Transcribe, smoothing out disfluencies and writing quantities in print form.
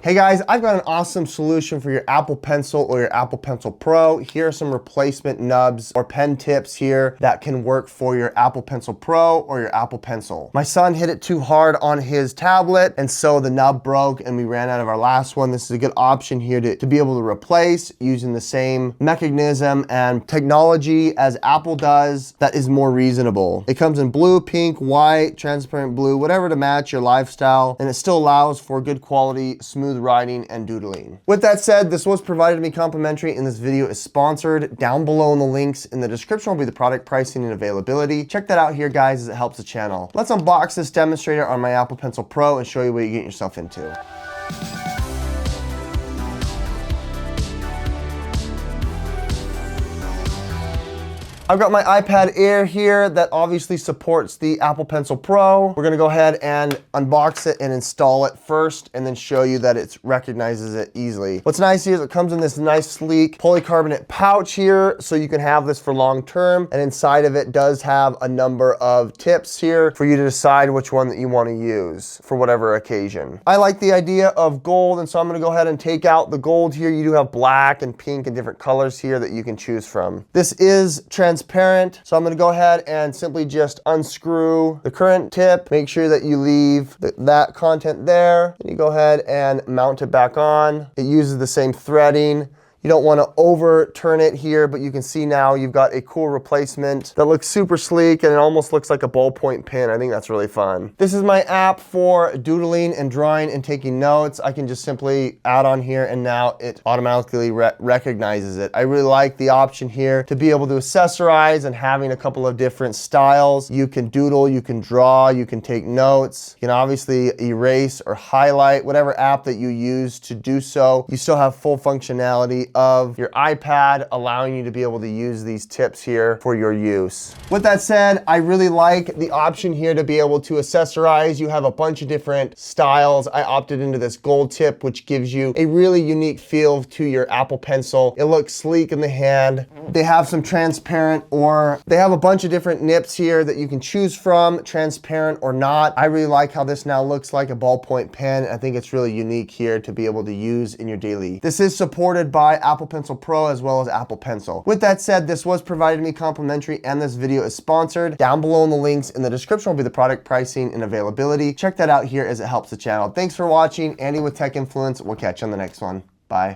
Hey guys, I've got an awesome solution for your Apple Pencil or your Apple Pencil Pro. Here are some replacement nubs or pen tips here that can work for your Apple Pencil Pro or your Apple Pencil. My son hit it too hard on his tablet and so the nub broke and we ran out of our last one. This is a good option here to be able to replace using the same mechanism and technology as Apple does that is more reasonable. It comes in blue, pink, white, transparent blue, whatever to match your lifestyle, and it still allows for good quality, smooth writing and doodling. With that said, this was provided to me complimentary and this video is sponsored. Down below in the links in the description will be the product pricing and availability. Check that out here guys as it helps the channel. Let's unbox this demonstrator on my Apple Pencil Pro and show you what you get yourself into. I've got my iPad Air here that obviously supports the Apple Pencil Pro. We're gonna go ahead and unbox it and install it first and then show you that it recognizes it easily. What's nice here is it comes in this nice sleek polycarbonate pouch here so you can have this for long term, and inside of it does have a number of tips here for you to decide which one that you wanna use for whatever occasion. I like the idea of gold, and so I'm gonna go ahead and take out the gold here. You do have black and pink and different colors here that you can choose from. This is transparent, so I'm going to go ahead and simply just unscrew the current tip. Make sure that you leave that content there, and you go ahead and mount it back on. It uses the same threading. You don't want to overturn it here, but you can see now you've got a cool replacement that looks super sleek and it almost looks like a ballpoint pen. I think that's really fun. This is my app for doodling and drawing and taking notes. I can just simply add on here and now it automatically recognizes it. I really like the option here to be able to accessorize and having a couple of different styles. You can doodle, you can draw, you can take notes. You can obviously erase or highlight whatever app that you use to do so. You still have full functionality of your iPad, allowing you to be able to use these tips here for your use. With that said, I really like the option here to be able to accessorize. You have a bunch of different styles. I opted into this gold tip, which gives you a really unique feel to your Apple Pencil. It looks sleek in the hand. They have some transparent, or they have a bunch of different nips here that you can choose from, transparent or not. I really like how this now looks like a ballpoint pen. I think it's really unique here to be able to use in your daily. This is supported by Apple Pencil Pro as well as Apple Pencil. With that said, this was provided to me complimentary and this video is sponsored. Down below in the links in the description will be the product pricing and availability. Check that out here as it helps the channel. Thanks for watching. Andy with Tech Influence. We'll catch you on the next one. Bye.